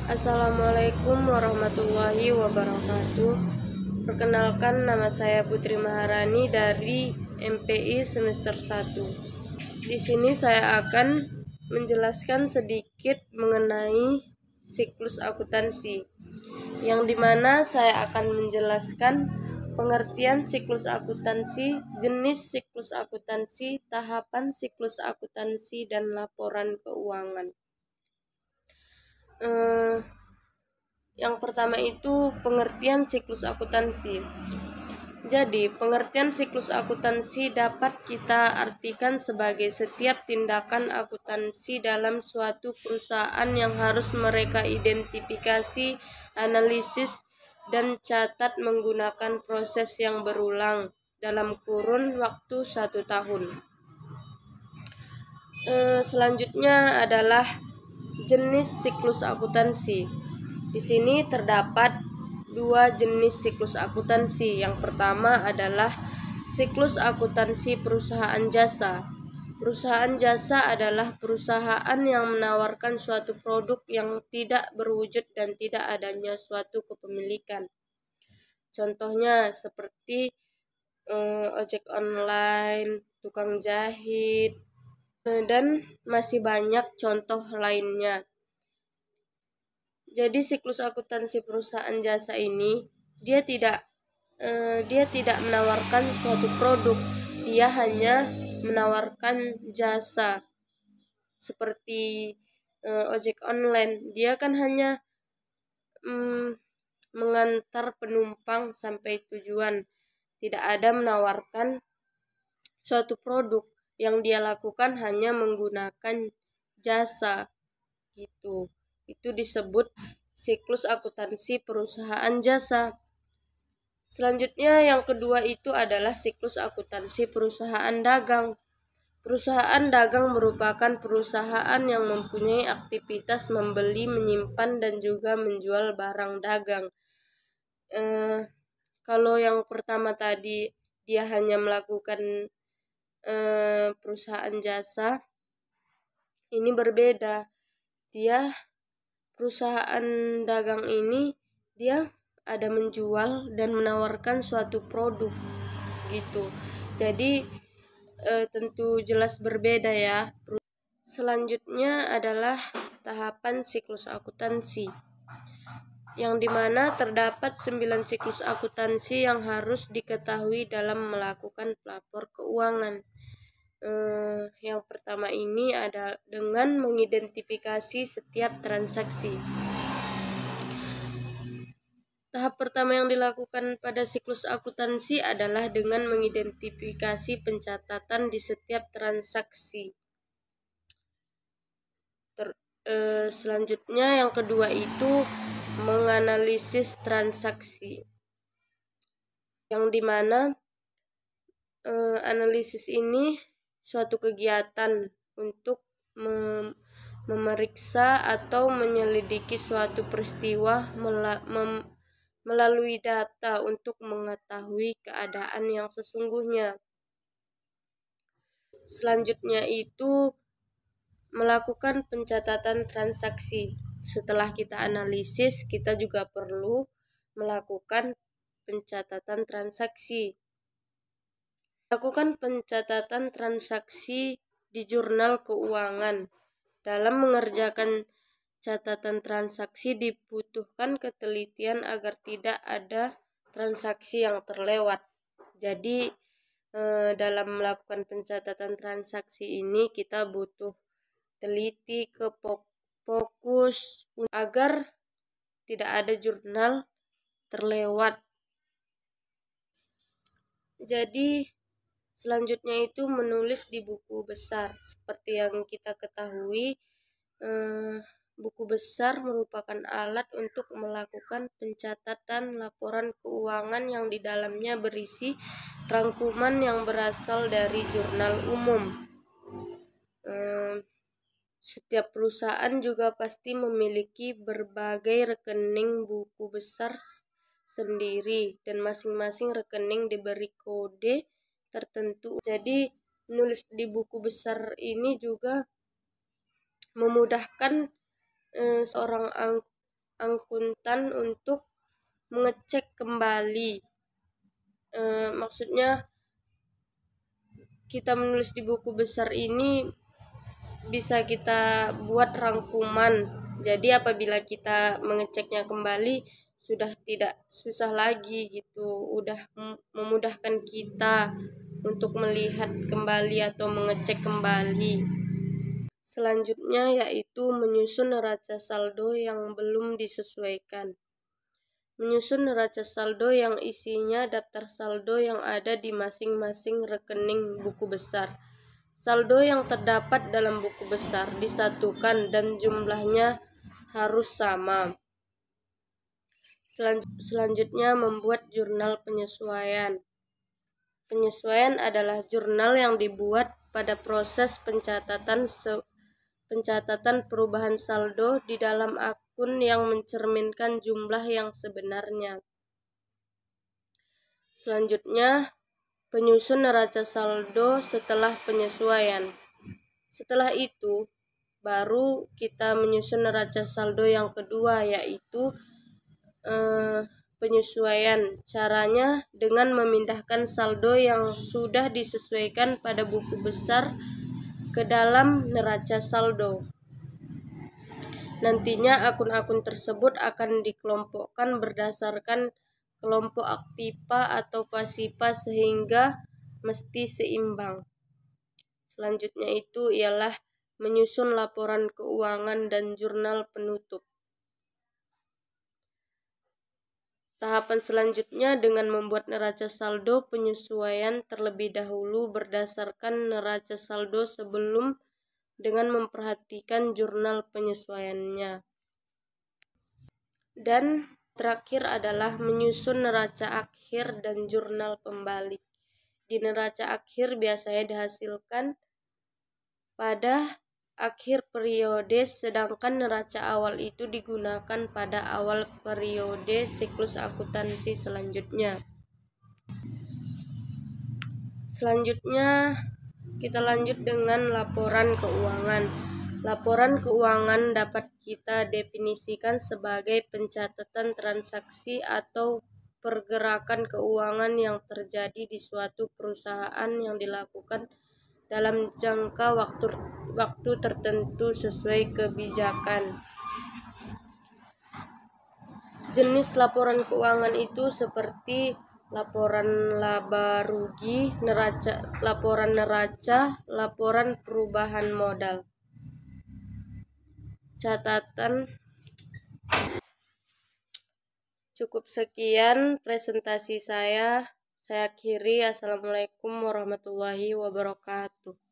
Assalamualaikum warahmatullahi wabarakatuh. Perkenalkan, nama saya Putri Maharani dari MPI semester 1. Di sini saya akan menjelaskan sedikit mengenai siklus akuntansi, yang dimana saya akan menjelaskan pengertian siklus akuntansi, jenis siklus akuntansi, tahapan siklus akuntansi, dan laporan keuangan. Yang pertama itu pengertian siklus akuntansi. Jadi, pengertian siklus akuntansi dapat kita artikan sebagai setiap tindakan akuntansi dalam suatu perusahaan yang harus mereka identifikasi, analisis, dan catat menggunakan proses yang berulang dalam kurun waktu 1 tahun. Selanjutnya adalah jenis siklus akuntansi. Di sini terdapat dua jenis siklus akuntansi. Yang pertama adalah siklus akuntansi perusahaan jasa. Perusahaan jasa adalah perusahaan yang menawarkan suatu produk yang tidak berwujud dan tidak adanya suatu kepemilikan. Contohnya seperti ojek online, tukang jahit, dan masih banyak contoh lainnya. Jadi siklus akuntansi perusahaan jasa ini dia tidak menawarkan suatu produk, dia hanya menawarkan jasa. Seperti ojek online, dia kan hanya mengantar penumpang sampai tujuan, tidak ada menawarkan suatu produk. Yang dia lakukan hanya menggunakan jasa gitu. Itu disebut siklus akuntansi perusahaan jasa. Selanjutnya yang kedua itu adalah siklus akuntansi perusahaan dagang. Perusahaan dagang merupakan perusahaan yang mempunyai aktivitas membeli, menyimpan, dan juga menjual barang dagang. Kalau yang pertama tadi dia hanya melakukan perusahaan jasa, ini berbeda. Dia perusahaan dagang ini dia ada menjual dan menawarkan suatu produk gitu. Jadi tentu jelas berbeda ya. Selanjutnya adalah tahapan siklus akuntansi, yang dimana terdapat 9 siklus akuntansi yang harus diketahui dalam melakukan pelapor keuangan. Yang pertama ini ada dengan mengidentifikasi setiap transaksi. Tahap pertama yang dilakukan pada siklus akuntansi adalah dengan mengidentifikasi pencatatan di setiap transaksi. Selanjutnya yang kedua itu menganalisis transaksi, yang dimana analisis ini suatu kegiatan untuk memeriksa atau menyelidiki suatu peristiwa melalui data untuk mengetahui keadaan yang sesungguhnya. Selanjutnya itu melakukan pencatatan transaksi. Setelah kita analisis, kita juga perlu melakukan pencatatan transaksi. Lakukan pencatatan transaksi di jurnal keuangan. Dalam mengerjakan catatan transaksi dibutuhkan ketelitian agar tidak ada transaksi yang terlewat. Jadi dalam melakukan pencatatan transaksi ini kita butuh teliti, fokus agar tidak ada jurnal terlewat. Jadi selanjutnya itu menulis di buku besar. Seperti yang kita ketahui, buku besar merupakan alat untuk melakukan pencatatan laporan keuangan yang di dalamnya berisi rangkuman yang berasal dari jurnal umum. Setiap perusahaan juga pasti memiliki berbagai rekening buku besar sendiri, dan masing-masing rekening diberi kode tertentu. Jadi menulis di buku besar ini juga memudahkan seorang akuntan untuk mengecek kembali. Maksudnya kita menulis di buku besar ini bisa kita buat rangkuman. Jadi apabila kita mengeceknya kembali sudah tidak susah lagi gitu, udah memudahkan kita untuk melihat kembali atau mengecek kembali. Selanjutnya yaitu menyusun neraca saldo yang belum disesuaikan. Menyusun neraca saldo yang isinya daftar saldo yang ada di masing-masing rekening buku besar. Saldo yang terdapat dalam buku besar disatukan dan jumlahnya harus sama. Selanjutnya membuat jurnal penyesuaian. Penyesuaian adalah jurnal yang dibuat pada proses pencatatan perubahan saldo di dalam akun yang mencerminkan jumlah yang sebenarnya. Selanjutnya, penyusun neraca saldo setelah penyesuaian. Setelah itu, baru kita menyusun neraca saldo yang kedua, yaitu penyesuaian. Caranya dengan memindahkan saldo yang sudah disesuaikan pada buku besar ke dalam neraca saldo. Nantinya akun-akun tersebut akan dikelompokkan berdasarkan kelompok aktiva atau pasiva sehingga mesti seimbang. Selanjutnya itu ialah menyusun laporan keuangan dan jurnal penutup. Tahapan selanjutnya dengan membuat neraca saldo penyesuaian terlebih dahulu berdasarkan neraca saldo sebelum dengan memperhatikan jurnal penyesuaiannya. Dan terakhir adalah menyusun neraca akhir dan jurnal pembalik. Di neraca akhir biasanya dihasilkan pada akhir periode, sedangkan neraca awal itu digunakan pada awal periode siklus akuntansi selanjutnya. Selanjutnya kita lanjut dengan laporan keuangan. Laporan keuangan dapat kita definisikan sebagai pencatatan transaksi atau pergerakan keuangan yang terjadi di suatu perusahaan yang dilakukan dalam jangka waktu tertentu sesuai kebijakan. Jenis laporan keuangan itu seperti laporan laba rugi, laporan neraca, laporan perubahan modal. Catatan. Cukup sekian presentasi saya. Saya akhiri. Assalamualaikum warahmatullahi wabarakatuh.